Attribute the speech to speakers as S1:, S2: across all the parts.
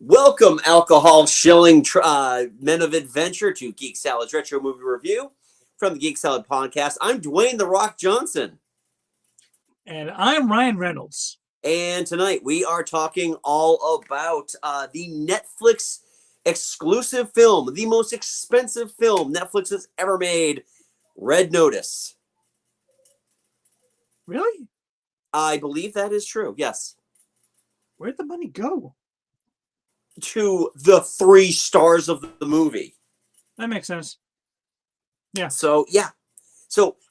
S1: Welcome, alcohol-shilling men of adventure, to Geek Salad's Retro Movie Review from the Geek Salad Podcast. I'm Dwayne "The Rock" Johnson.
S2: And I'm Ryan Reynolds.
S1: And tonight we are talking all about the Netflix exclusive film, the most expensive film Netflix has ever made, Red Notice.
S2: Really?
S1: I believe that is true, yes.
S2: Where'd the money go?
S1: To the 3 stars of the movie.
S2: That makes sense. Yeah.
S1: So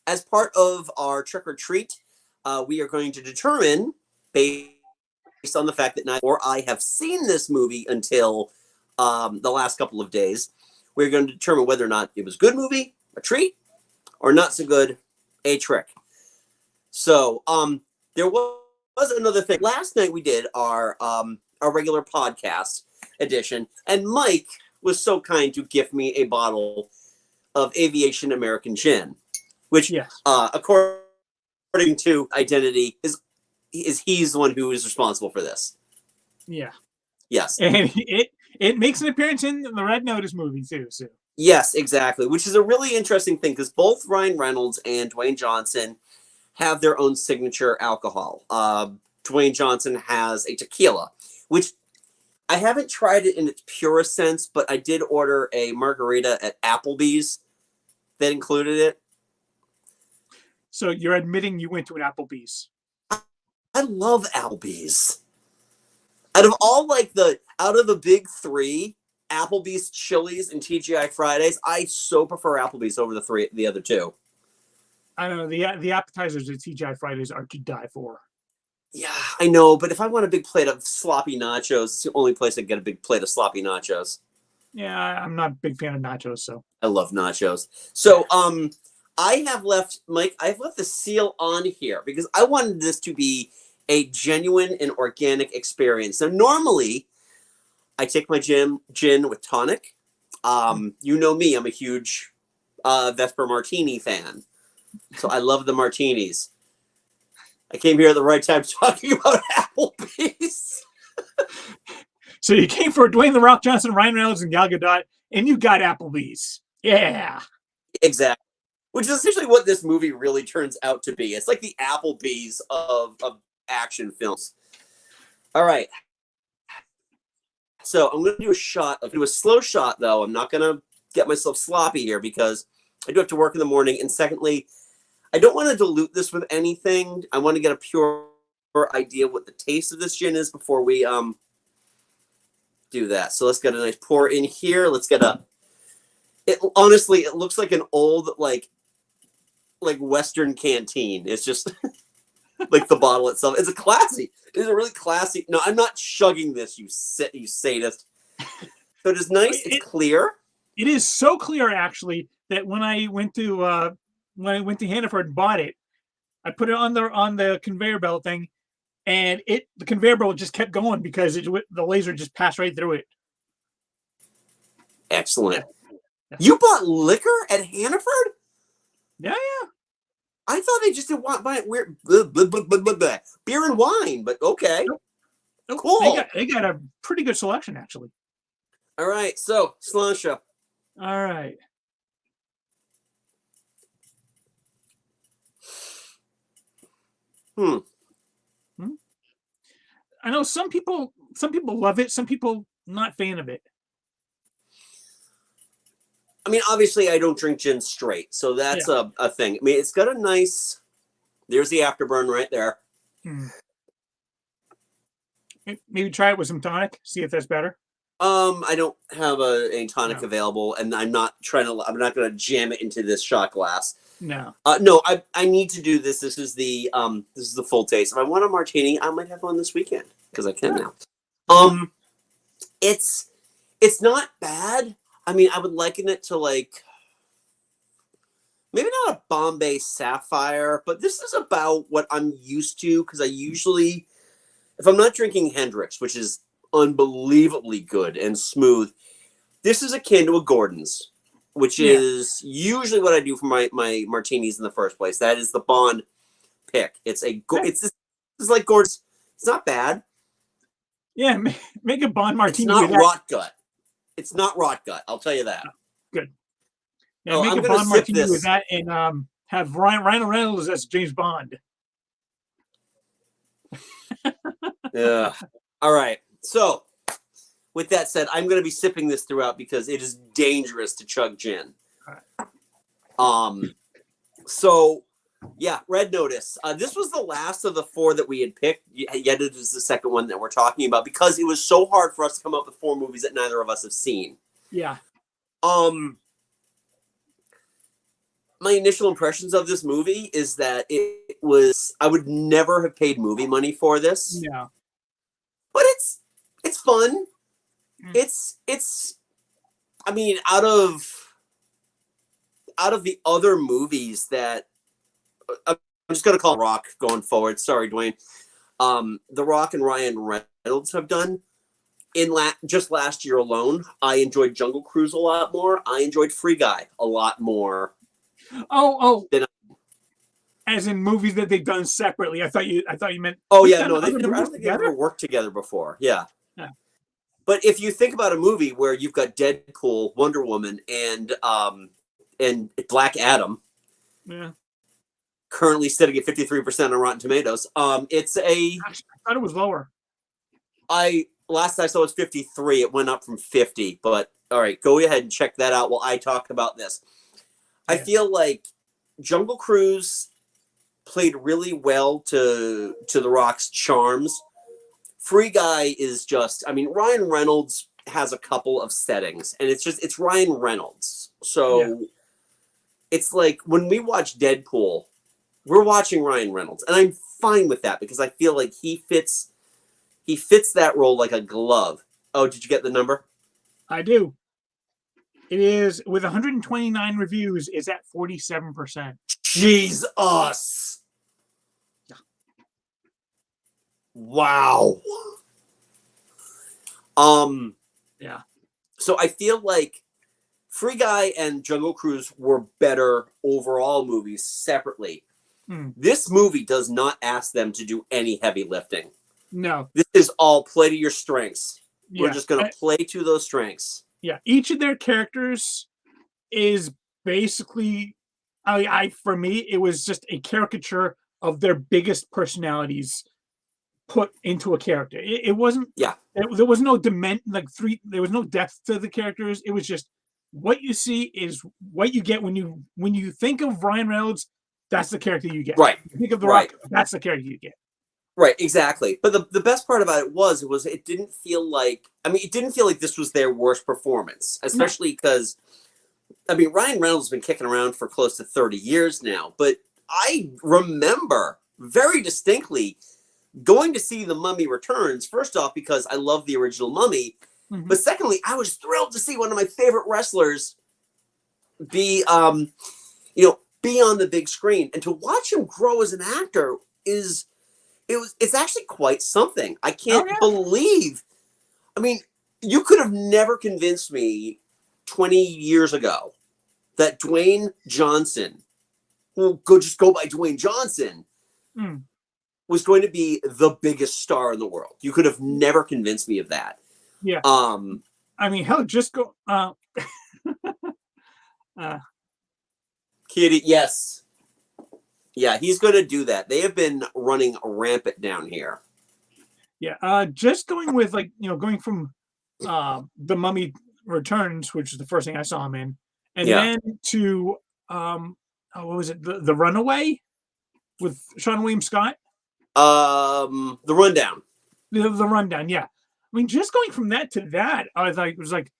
S1: as part of our trick or treat, we are going to determine, based on the fact that neither or I have seen this movie until the last couple of days, we're going to determine whether or not it was a good movie, a treat, or not so good, a trick. So there was another thing. Last night we did our regular podcast edition, and Mike was so kind to gift me a bottle of Aviation American Gin, which,
S2: yes,
S1: according to Identity, is he's the one who is responsible for this.
S2: Yeah.
S1: Yes.
S2: And it makes an appearance in the Red Notice movie too. So.
S1: Yes, exactly. Which is a really interesting thing because both Ryan Reynolds and Dwayne Johnson have their own signature alcohol. Dwayne Johnson has a tequila, which I haven't tried it in its purest sense, but I did order a margarita at Applebee's that included it.
S2: So you're admitting you went to an Applebee's?
S1: I love Applebee's. Out of the big 3, Applebee's, Chili's, and TGI Fridays, I so prefer Applebee's over the other 2.
S2: I don't know. The appetizers at TGI Fridays are to die for.
S1: Yeah, I know, but if I want a big plate of sloppy nachos, it's the only place I can get a big plate of sloppy nachos.
S2: Yeah, I'm not a big fan of nachos, so.
S1: I love nachos. So, I've left the seal on here because I wanted this to be a genuine and organic experience. So normally, I take my gin with tonic. You know me, I'm a huge Vesper Martini fan. So I love the martinis. I came here at the right time talking about Applebee's.
S2: So you came for Dwayne "The Rock" Johnson, Ryan Reynolds, and Gal Gadot, and you got Applebee's. Yeah.
S1: Exactly. Which is essentially what this movie really turns out to be. It's like the Applebee's of action films. All right. So I'm going to do a slow shot, though. I'm not going to get myself sloppy here because I do have to work in the morning. And secondly, I don't want to dilute this with anything. I want to get a pure idea of what the taste of this gin is before we do that. So let's get a nice pour in here. Let's get honestly, it looks like an old like Western canteen. It's just like the bottle itself. It's a really classy. No, I'm not chugging this, you sadist. So it is nice. It's clear.
S2: It is so clear, actually, that when I went to Hannaford and bought it, I put it on the conveyor belt thing, and the conveyor belt just kept going because the laser just passed right through it.
S1: Excellent. Yeah. You bought liquor at Hannaford?
S2: Yeah.
S1: I thought they just didn't want buy weird beer and wine, but okay.
S2: Nope.
S1: Cool.
S2: They got a pretty good selection, actually.
S1: All right, so Sláinte.
S2: All right. I know some people love it, some people not fan of it.
S1: I mean, obviously, I don't drink gin straight, so that's a thing. I mean, it's got a nice. There's the afterburn right there.
S2: Maybe try it with some tonic. See if that's better.
S1: I don't have a tonic available, and I'm not going to jam it into this shot glass.
S2: No.
S1: No. I need to do this. This is the full taste. If I want a martini, I might have one this weekend because I can now. It's not bad. I mean, I would liken it to maybe not a Bombay Sapphire, but this is about what I'm used to because I usually, if I'm not drinking Hendrick's, which is unbelievably good and smooth, this is akin to a Gordon's, which is usually what I do for my martinis in the first place. That is the Bond pick. It's like Gordon's. It's not bad.
S2: Yeah, make a Bond
S1: It's
S2: martini
S1: not
S2: with that.
S1: rot gut. It's not rot gut. I'll tell you that.
S2: Good. Yeah,
S1: Oh,
S2: make
S1: I'm
S2: a
S1: gonna
S2: Bond
S1: sip
S2: martini with
S1: this.
S2: that, and have Ryan Reynolds as James Bond.
S1: Yeah. All right. So, with that said, I'm going to be sipping this throughout because it is dangerous to chug gin. So, yeah, Red Notice. This was the last of the 4 that we had picked. Yet it is the second one that we're talking about because it was so hard for us to come up with 4 movies that neither of us have seen.
S2: Yeah.
S1: My initial impressions of this movie is that it was, I would never have paid movie money for this.
S2: Yeah.
S1: But it's fun. It's I mean, out of the other movies that I'm just gonna call Rock going forward. Sorry, Dwayne. The Rock and Ryan Reynolds have done just last year alone. I enjoyed Jungle Cruise a lot more. I enjoyed Free Guy a lot more.
S2: Oh.
S1: Than
S2: As in movies that they've done separately. I thought you meant.
S1: Oh yeah, no, I don't think they've ever worked together before. Yeah.
S2: Yeah.
S1: But if you think about a movie where you've got Deadpool, Wonder Woman, and Black Adam,
S2: yeah,
S1: currently sitting at 53% on Rotten Tomatoes, it's a.
S2: I thought it was lower.
S1: Last I saw it's 53. It went up from 50. But all right, go ahead and check that out while I talk about this. Yeah. I feel like Jungle Cruise played really well to The Rock's charms. Free Guy is just, I mean, Ryan Reynolds has a couple of settings, and it's Ryan Reynolds. So it's like when we watch Deadpool, we're watching Ryan Reynolds, and I'm fine with that because I feel like he fits that role like a glove. Oh, did you get the number?
S2: I do. It is, with 129 reviews, is at 47%.
S1: Jesus. Wow.
S2: Yeah.
S1: So I feel like Free Guy and Jungle Cruise were better overall movies separately. This movie does not ask them to do any heavy lifting.
S2: No.
S1: This is all play to your strengths.
S2: Yeah.
S1: We're just going to play to those strengths.
S2: Yeah. Each of their characters is basically, for me, it was just a caricature of their biggest personalities put into a character. It wasn't.
S1: Yeah.
S2: There was no there was no depth to the characters. It was just what you see is what you get when you think of Ryan Reynolds. That's the character you get.
S1: Right.
S2: You think of The Rock. That's the character you get.
S1: Right, exactly. But the best part about it was it didn't feel like this was their worst performance, especially because Ryan Reynolds has been kicking around for close to 30 years now, but I remember very distinctly going to see The Mummy Returns, first off because I love the original Mummy, but secondly, I was thrilled to see one of my favorite wrestlers be on the big screen, and to watch him grow as an actor it's actually quite something. I can't believe. I mean, you could have never convinced me 20 years ago that Dwayne Johnson, who just go by Dwayne Johnson, was going to be the biggest star in the world. You could have never convinced me of that.
S2: Yeah. Hell, just go.
S1: Kitty, yes. Yeah, he's going to do that. They have been running rampant down here.
S2: Yeah, just going with going from The Mummy Returns, which is the first thing I saw him in, and then to what was it, the Runaway with Sean William Scott?
S1: The Rundown.
S2: The Rundown, yeah. I mean, just going from that to that, I thought it was like,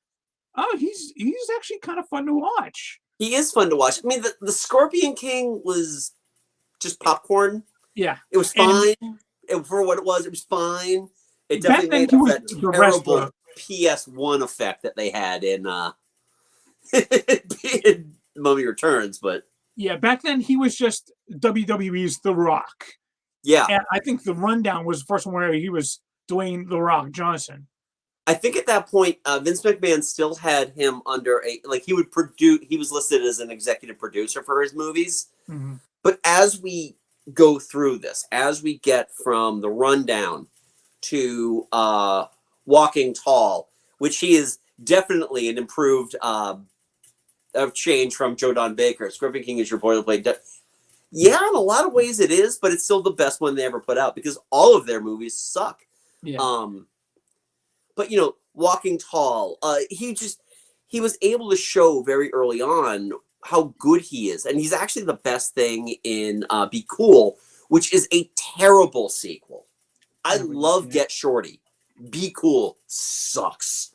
S2: oh, he's actually kind of fun to watch.
S1: He is fun to watch. I mean, the Scorpion King was just popcorn.
S2: Yeah.
S1: It was fine. For what it was fine. It definitely made up that terrible PS1 effect that they had in Mummy Returns, but
S2: yeah, back then he was just WWE's The Rock.
S1: Yeah.
S2: And I think The Rundown was the first one where he was Dwayne The Rock Johnson.
S1: I think at that point, Vince McMahon still had him under he was listed as an executive producer for his movies.
S2: Mm-hmm.
S1: But as we go through this, as we get from The Rundown to Walking Tall, which he is definitely an improved of change from Joe Don Baker. Scorpion King is your boilerplate. Yeah, in a lot of ways it is, but it's still the best one they ever put out because all of their movies suck.
S2: Yeah.
S1: But Walking Tall, he was able to show very early on how good he is, and he's actually the best thing in Be Cool, which is a terrible sequel. I love Get Shorty. Be Cool sucks.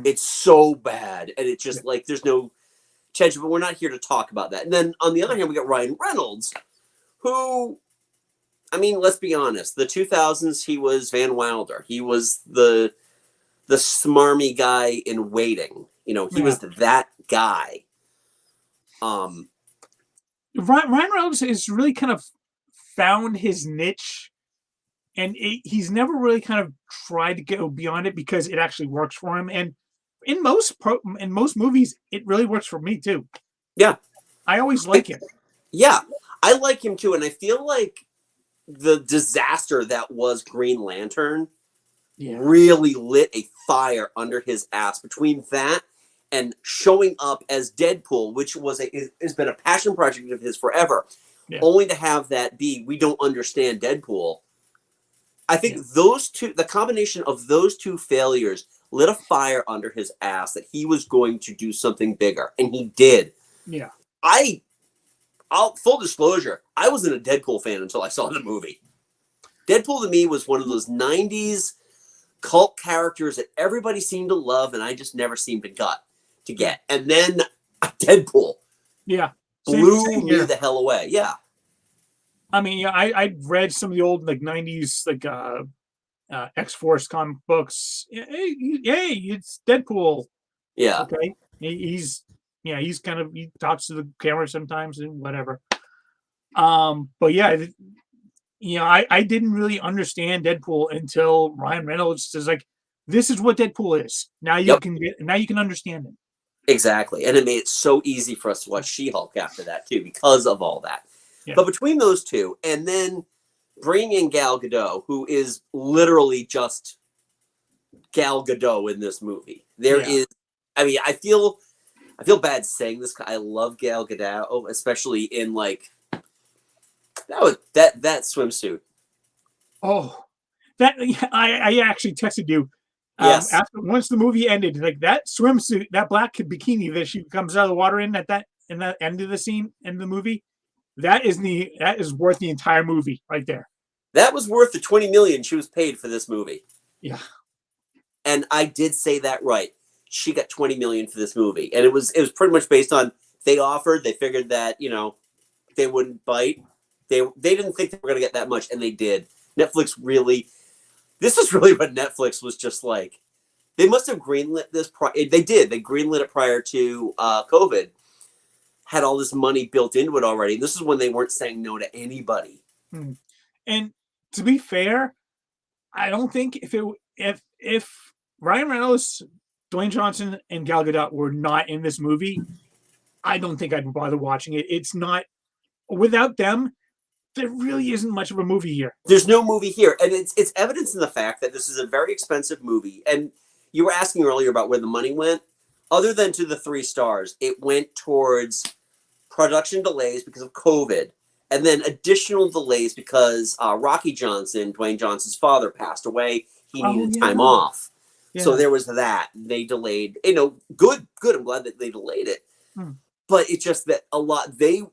S1: It's so bad, and it just there's no change. But we're not here to talk about that. And then on the other hand, we got Ryan Reynolds, who, I mean, let's be honest. The 2000s, he was Van Wilder. He was the smarmy guy in Waiting. He was that guy.
S2: Ryan Reynolds has really kind of found his niche, and he's never really kind of tried to go beyond it because it actually works for him. And in most movies, it really works for me too.
S1: Yeah,
S2: I always like him.
S1: Yeah, I like him too, and I feel like the disaster that was Green Lantern really lit a fire under his ass. Between that and showing up as Deadpool, which has been a passion project of his forever, only to have that be, we don't understand Deadpool. I think the combination of those two failures lit a fire under his ass that he was going to do something bigger, and he did.
S2: Yeah.
S1: Full disclosure, I wasn't a Deadpool fan until I saw the movie. Deadpool to me was one of those 90s cult characters that everybody seemed to love, and I just never seemed to get. And then Deadpool blew me the hell away. Yeah.
S2: I mean, I read some of the old 90s X-Force comic books. Hey, it's Deadpool.
S1: Yeah.
S2: Okay. He's kind of, he talks to the camera sometimes and whatever. But yeah, I didn't really understand Deadpool until Ryan Reynolds says this is what Deadpool is. Now you can understand it.
S1: Exactly. And it made it so easy for us to watch She-Hulk after that too, because of all that. Yeah. But between those two, and then bringing in Gal Gadot, who is literally just Gal Gadot in this movie. I mean, I feel bad saying this. I love Gal Gadot, especially in that swimsuit.
S2: Oh, that I actually texted you.
S1: Yes.
S2: Once the movie ended, that swimsuit, that black bikini that she comes out of the water in that end of the scene in the movie, that is worth the entire movie right there.
S1: That was worth the $20 million she was paid for this movie.
S2: Yeah. And
S1: I did say that right. She got $20 million for this movie, and it was pretty much based on they figured that they wouldn't bite. They didn't think they were going to get that much, and they did. Netflix really. This is really what Netflix was just like. They must have greenlit this. They did. They greenlit it prior to COVID. Had all this money built into it already. This is when they weren't saying no to anybody.
S2: And to be fair, I don't think if Ryan Reynolds, Dwayne Johnson, and Gal Gadot were not in this movie, I don't think I'd bother watching it. It's not, without them, there really isn't much of a movie here.
S1: There's no movie here. And it's evidence in the fact that this is a very expensive movie. And you were asking earlier about where the money went. Other than to the 3 stars, it went towards production delays because of COVID. And then additional delays because Rocky Johnson, Dwayne Johnson's father, passed away. He needed time off. Yeah. So there was that. They delayed, good. I'm glad that they delayed it. But it's just that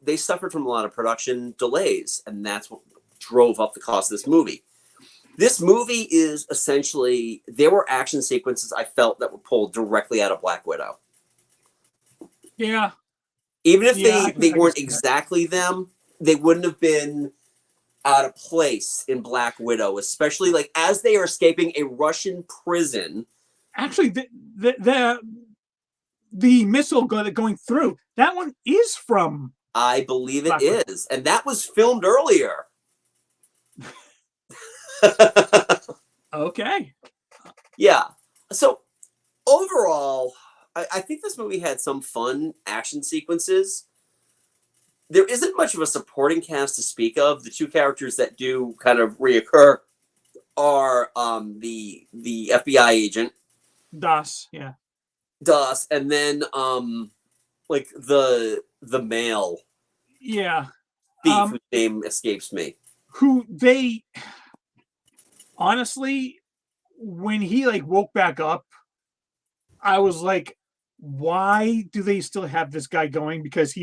S1: they suffered from a lot of production delays, and that's what drove up the cost of this movie. This movie is essentially, there were action sequences I felt that were pulled directly out of Black Widow.
S2: Yeah.
S1: Even if they weren't exactly them, they wouldn't have been out of place in Black Widow, especially as they are escaping a Russian prison.
S2: Actually, the missile going through, that one is from...
S1: I believe it is. And that was filmed earlier.
S2: Okay.
S1: Yeah. So, overall, I think this movie had some fun action sequences. There isn't much of a supporting cast to speak of. The 2 characters that do kind of reoccur are the FBI agent
S2: Das, yeah.
S1: Das, and then like the male
S2: Yeah.
S1: thief whose name escapes me.
S2: Who they honestly, when he like woke back up, I was like, why do they still have this guy going? Because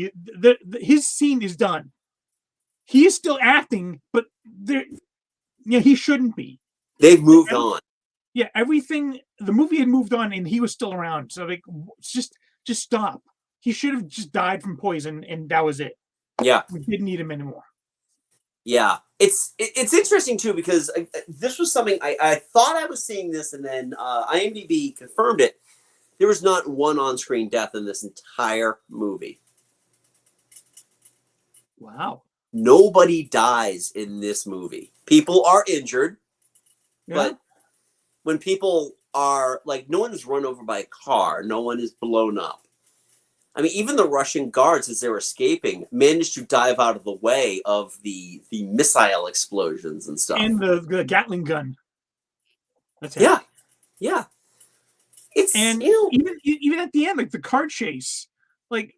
S2: his scene is done. He is still acting, but there, he shouldn't be.
S1: They've moved on.
S2: Yeah, everything. The movie had moved on, and he was still around. So like, just stop. He should have just died from poison, and that was it.
S1: Yeah,
S2: we didn't need him anymore.
S1: Yeah, it's interesting too because this was something I thought I was seeing this, and then IMDb confirmed it. There was not one on-screen death in this entire movie.
S2: Wow.
S1: Nobody dies in this movie. People are injured, but when people are like, no one is run over by a car, no one is blown up. I mean, even the Russian guards, as they were escaping, managed to dive out of the way of the missile explosions and stuff.
S2: And the Gatling gun.
S1: That's it. Yeah. It's
S2: and even at the end, like the car chase, like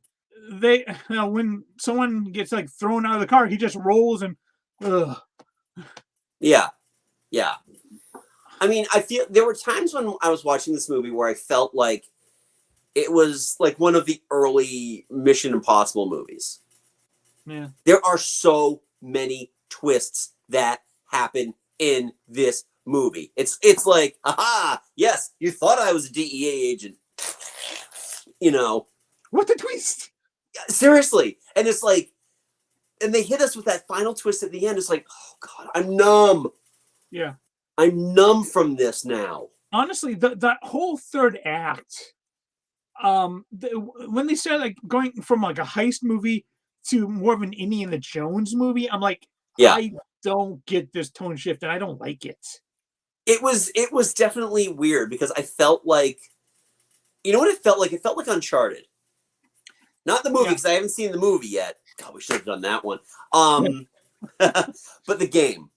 S2: they when someone gets like thrown out of the car, he just rolls and.
S1: Yeah. I mean, I feel there were times when I was watching this movie where I felt like it was like one of the early Mission Impossible movies.
S2: Yeah.
S1: There are so many twists that happen in this movie. It's like, aha, yes, you thought I was a DEA agent. You know.
S2: What the twist?
S1: Seriously. And it's like, and they hit us with that final twist at the end. It's like, oh God, I'm numb.
S2: Yeah.
S1: I'm numb from this now.
S2: Honestly, that whole third act, when they started like going from like a heist movie to more of an Indiana Jones movie, I'm like, I don't get this tone shift, and I don't like it.
S1: It was definitely weird because I felt like, you know what it felt like? It felt like Uncharted. Not the movie, because I haven't seen the movie yet. God, we should have done that one. But the game.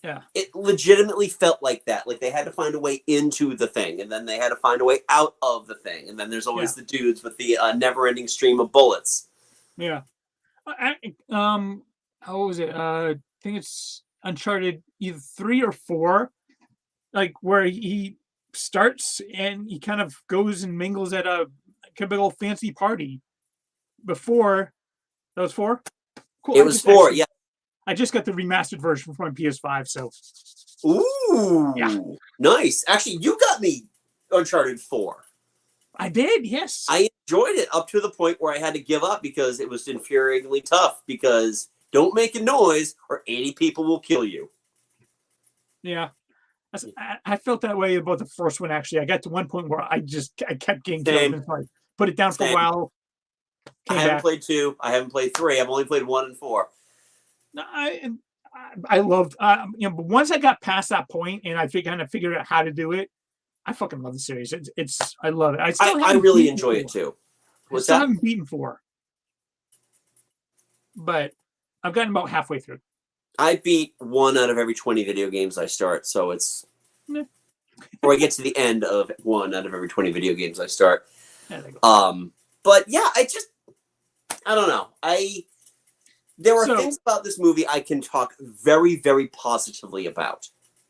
S2: Yeah.
S1: It legitimately felt like that. Like they had to find a way into the thing, and then they had to find a way out of the thing. And then there's always the dudes with the never-ending stream of bullets.
S2: Yeah. How was it? I think it's Uncharted either 3 or 4, like where he starts and he kind of goes and mingles at a big old fancy party. Before that was 4. Cool.
S1: It was 4. Yeah.
S2: I just got the remastered version for my PS5, so.
S1: Ooh.
S2: Yeah.
S1: Nice. Actually, you got me Uncharted 4.
S2: I did, yes.
S1: I enjoyed it up to the point where I had to give up because it was infuriatingly tough. Because don't make a noise or 80 people will kill you.
S2: Yeah. I felt that way about the first one, actually. I got to one point where I kept getting killed. And I put it down for a while.
S1: I haven't played 2. I haven't played 3. I've only played 1 and 4.
S2: I loved, but once I got past that point and I kind of figured out how to do it, I fucking love the series. I love it. I
S1: really enjoy it too.
S2: I still haven't beaten 4, but I've gotten about halfway through.
S1: I beat 1 out of every 20 video games I start, so it's or I get to the end of 1 out of every 20 video games I start. But yeah, I don't know. There are things about this movie I can talk very, very positively about.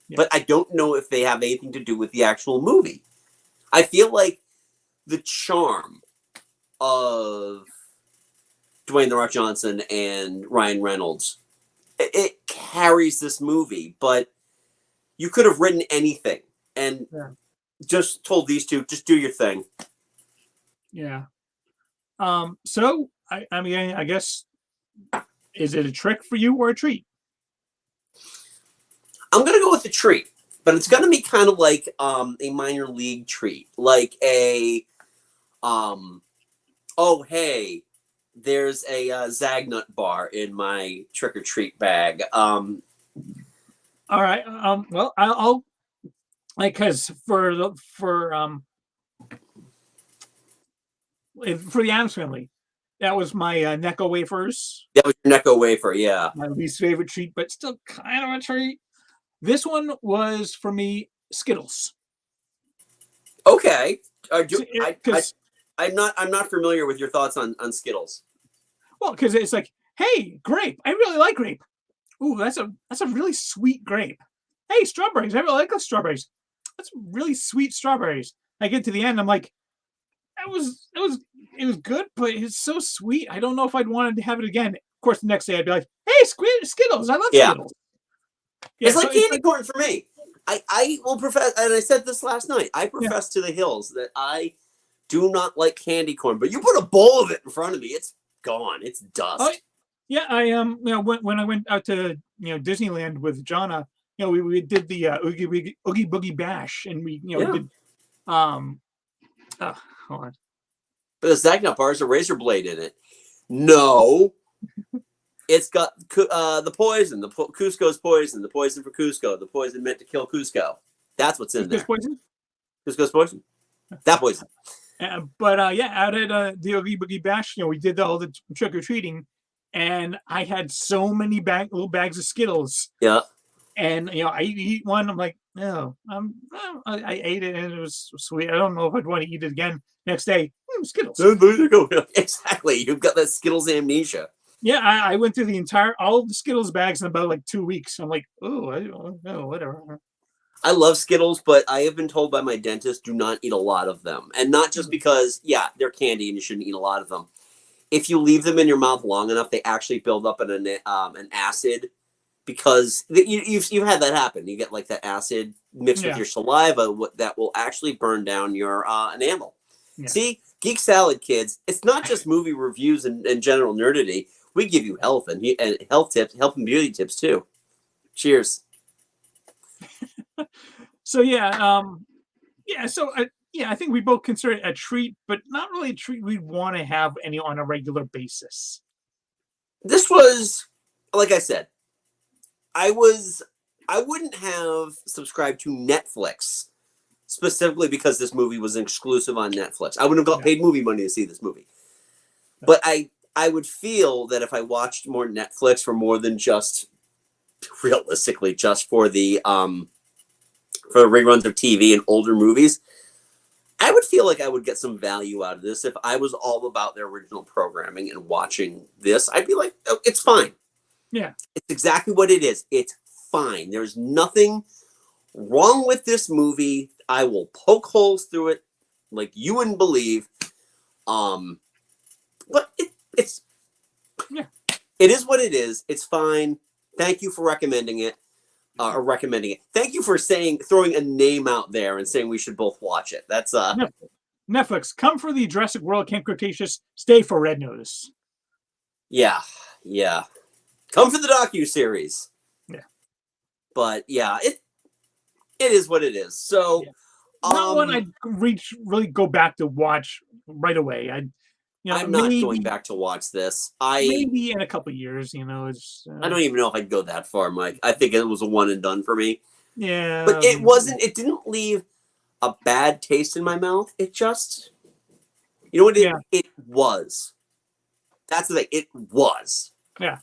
S1: Yeah. But I don't know if they have anything to do with the actual movie. I feel like the charm of Dwayne "The Rock" Johnson and Ryan Reynolds, it carries this movie. But you could have written anything and just told these two, just do your thing.
S2: Yeah. So, I mean, I guess, is it a trick for you or a treat?
S1: I'm going to go with a treat, but it's going to be kind of like a minor league treat. Like a, oh, hey, there's a Zagnut bar in my trick-or-treat bag. All
S2: right. Well, I'll like, because for the Addams Family, that was my Necco wafers.
S1: That was your Necco wafer, yeah.
S2: My least favorite treat, but still kind of a treat. This one was for me Skittles.
S1: Okay.
S2: Because
S1: I'm not familiar with your thoughts on Skittles.
S2: well, because it's like, hey, grape. I really like grape. Ooh, that's a really sweet grape. Hey, strawberries. I really like those strawberries. That's really sweet strawberries. I get to the end, I'm like, it was good, but it's so sweet. I don't know if I'd wanted to have it again. Of course, the next day I'd be like, hey, Skittles. I love
S1: Yeah.
S2: Skittles. Yeah,
S1: It's
S2: so
S1: like
S2: it's
S1: candy
S2: like,
S1: corn for me. I will profess, and I said this last night. I
S2: yeah.
S1: profess to the hills that I do not like candy corn, but you put a bowl of it in front of me, it's gone. It's
S2: Oh,
S1: dust.
S2: yeah. When I went out to Disneyland with Jonna, we did the Oogie Boogie Bash, and we
S1: Yeah.
S2: did um, hold on.
S1: But the Zagnut bar has a razor blade in it. No. It's got the poison, Cusco's poison, the poison for Cusco, the poison meant to kill Cusco. That's what's in there.
S2: Poison.
S1: Cusco's poison. That poison.
S2: But yeah, out at the Oogie Boogie Bash, we did all the trick or treating, and I had so many little bags of Skittles.
S1: Yeah.
S2: And I eat one. I'm like, no, I ate it and it was sweet. I don't know if I'd want to eat it again next day. Skittles.
S1: There you go. Exactly. You've got that Skittles amnesia.
S2: Yeah, I went through all of the Skittles bags in about like 2 weeks. I'm like, oh, I don't know, whatever.
S1: I love Skittles, but I have been told by my dentist do not eat a lot of them. And not just because, yeah, they're candy and you shouldn't eat a lot of them. If you leave them in your mouth long enough, they actually build up an acid, because you've had that happen. You get like that acid mixed with your saliva that will actually burn down your enamel. Yeah. See, Geek Salad, kids, it's not just movie reviews and general nerdity. We give you health and health tips, health and beauty tips too. Cheers.
S2: So yeah, So I think we both consider it a treat, but not really a treat we'd want to have any on a regular basis.
S1: This was, like I said, I wouldn't have subscribed to Netflix specifically because this movie was an exclusive on Netflix. I wouldn't have got paid movie money to see this movie. But I would feel that if I watched more Netflix for more than just, realistically, just for the reruns of TV and older movies, I would feel like I would get some value out of this. If I was all about their original programming and watching this, I'd be like, oh, it's fine.
S2: Yeah. It's
S1: exactly what it is. It's fine. There's nothing wrong with this movie. I will poke holes through it like you wouldn't believe. But it's it is what it is. It's fine. Thank you for recommending it. Thank you for throwing a name out there and saying we should both watch it. That's
S2: Netflix. Come for the Jurassic World Camp Cretaceous. Stay for Red Notice.
S1: Yeah. Come for the docu-series.
S2: Yeah.
S1: But yeah, it is what it is. So
S2: not one I'd really go back to watch right away.
S1: I'm not going back to watch this.
S2: Maybe in a couple of years, it's.
S1: I don't even know if I'd go that far, Mike. I think it was a one and done for me.
S2: Yeah.
S1: But it wasn't. It didn't leave a bad taste in my mouth. It just, you know what? It was. That's the thing. It was.
S2: Yeah.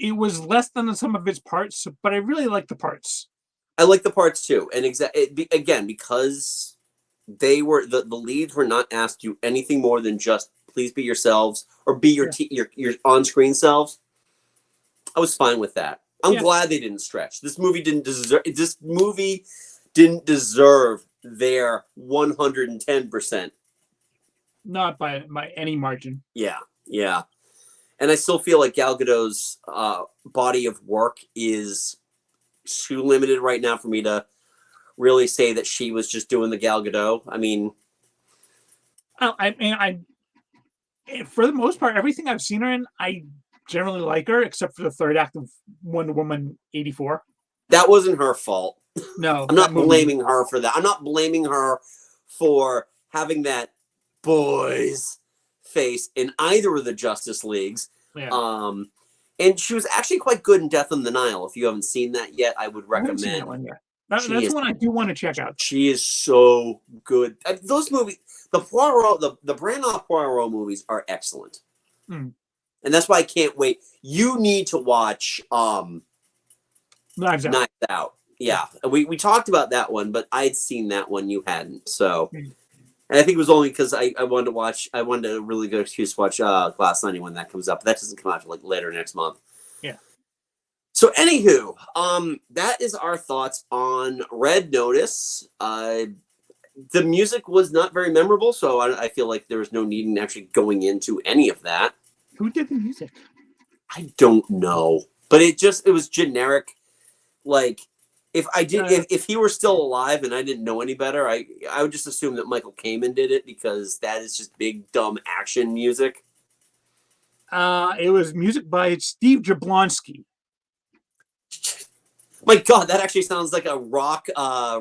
S2: It was less than the sum of its parts, but I really like the parts.
S1: I like the parts too, and again because they were the leads were not asked to do anything more than just please be yourselves or be your on-screen selves. I was fine with that. I'm glad they didn't stretch. This movie didn't deserve their 110%.
S2: Not by any margin.
S1: Yeah. And I still feel like Gal Gadot's body of work is too limited right now for me to really say that she was just doing the Gal Gadot. I mean,
S2: I for the most part, everything I've seen her in, I generally like her, except for the third act of Wonder Woman 84.
S1: That wasn't her fault.
S2: No,
S1: I'm not blaming her for that. I'm not blaming her for having that boy's face in either of the Justice Leagues.
S2: Yeah.
S1: And she was actually quite good in Death on the Nile. If you haven't seen that yet, I would recommend.
S2: That one, that's one I do want to check out.
S1: She is so good. Those movies, the Poirot, the Branagh Poirot movies are excellent. And that's why I can't wait. You need to watch Knives Out. Yeah, we talked about that one, but I'd seen that one, you hadn't. So,
S2: Mm.
S1: and I think it was only because I wanted to watch. I wanted a really good excuse to watch Glass Onion when that comes up. But that doesn't come out till like later next month.
S2: Yeah.
S1: So, anywho, that is our thoughts on Red Notice. The music was not very memorable, so I feel like there was no need in actually going into any of that.
S2: Who did the music?
S1: I don't know, but it was generic. Like, if he were still alive and I didn't know any better, I would just assume that Michael Kamen did it because that is just big dumb action music.
S2: It was music by Steve Jablonsky.
S1: My God, that actually sounds like a rock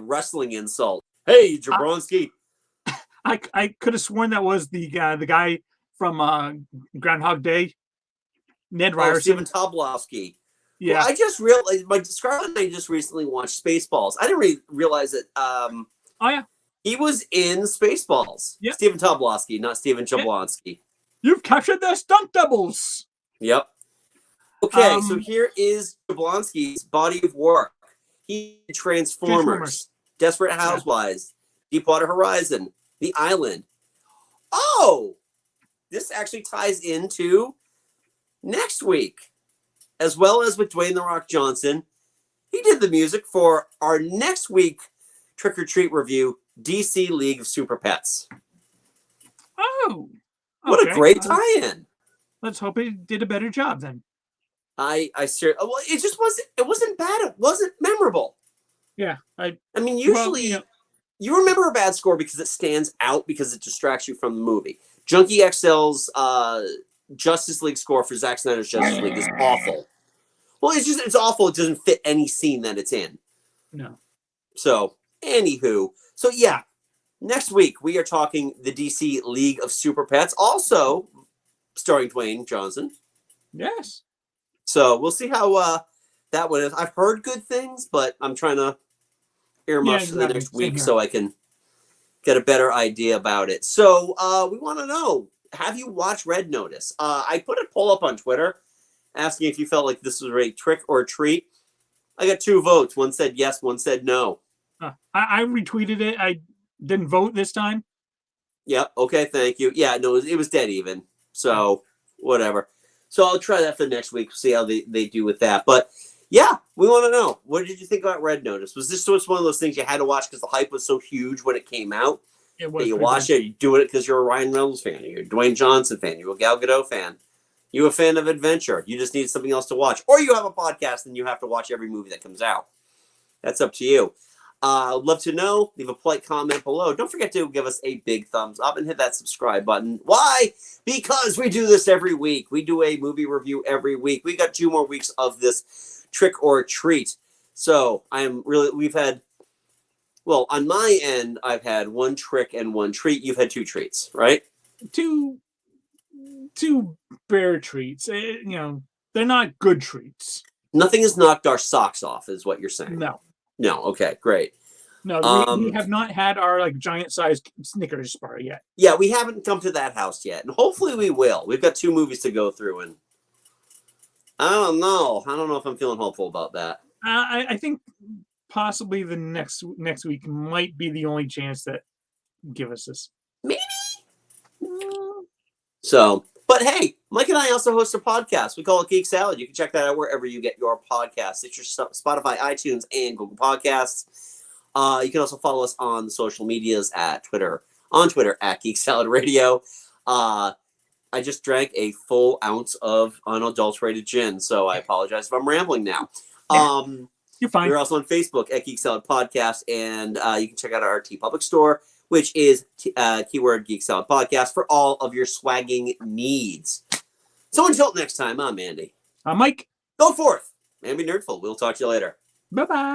S1: wrestling insult. Hey, Jablonsky.
S2: I could have sworn that was the guy from Groundhog Day, Ned Ryerson.
S1: Stephen Tobolowsky.
S2: Yeah,
S1: Well, I just realized Scarlett and I just recently watched Spaceballs. I didn't realize that.
S2: oh yeah,
S1: he was in Spaceballs.
S2: Yep.
S1: Stephen Tobolowsky, not Stephen Jablonsky.
S2: You've captured their stunt doubles.
S1: Yep. Okay, so here is Jablonsky's body of work. He did Transformers, Desperate Housewives, Deepwater Horizon, The Island. Oh, this actually ties into next week, as well as with Dwayne "The Rock" Johnson. He did the music for our next week Trick or Treat review, DC League of Super Pets.
S2: Oh,
S1: what a great tie-in!
S2: Let's hope it did a better job then.
S1: Well, it just wasn't bad. It wasn't memorable.
S2: Yeah,
S1: I mean, usually you remember a bad score because it stands out because it distracts you from the movie. Junkie XL's Justice League score for Zack Snyder's Justice League is awful. Well, it's awful. It doesn't fit any scene that it's in.
S2: No.
S1: So, anywho, yeah, next week we are talking the DC League of Super Pets, also starring Dwayne Johnson.
S2: Yes.
S1: So we'll see how that one is. I've heard good things, but I'm trying to earmuff for the next week so I can get a better idea about it. So we want to know, have you watched Red Notice? I put a poll up on Twitter asking if you felt like this was a trick or a treat. I got 2 votes. One said yes, one said no.
S2: I retweeted it. I didn't vote this time.
S1: Yeah, okay, thank you. Yeah, no, it was dead even. So, whatever. So I'll try that for next week, see how they do with that. But, yeah, we want to know. What did you think about Red Notice? Was this just one of those things you had to watch because the hype was so huge when it came out? You watch it, you're doing it because you're a Ryan Reynolds fan, you're a Dwayne Johnson fan, you're a Gal Gadot fan, you're a fan of adventure, you just need something else to watch. Or you have a podcast and you have to watch every movie that comes out. That's up to you. I'd love to know. Leave a polite comment below. Don't forget to give us a big thumbs up and hit that subscribe button. Why? Because we do this every week. We do a movie review every week. We got 2 more weeks of this trick or treat. So we've had, well, on my end, I've had 1 trick and 1 treat. You've had 2 treats, right?
S2: Two bear treats. They're not good treats.
S1: Nothing has knocked our socks off, is what you're saying. No. Okay, great.
S2: No, we have not had our giant-sized Snickers bar yet.
S1: Yeah, we haven't come to that house yet, and hopefully we will. We've got 2 movies to go through, and I don't know. I don't know if I'm feeling hopeful about that.
S2: I think possibly the next week might be the only chance that give us this.
S1: Maybe. So, but hey, Mike and I also host a podcast. We call it Geek Salad. You can check that out wherever you get your podcasts. It's your Spotify, iTunes, and Google Podcasts. You can also follow us on the social medias on Twitter at Geek Salad Radio. I just drank a full ounce of unadulterated gin, so I apologize if I'm rambling now.
S2: Yeah, you're fine.
S1: We're also on Facebook at Geek Salad Podcast, and you can check out our TeePublic store, which is keyword Geek Salad Podcast for all of your swagging needs. So until next time, I'm Andy.
S2: I'm Mike.
S1: Go forth and be nerdful. We'll talk to you later.
S2: Bye-bye.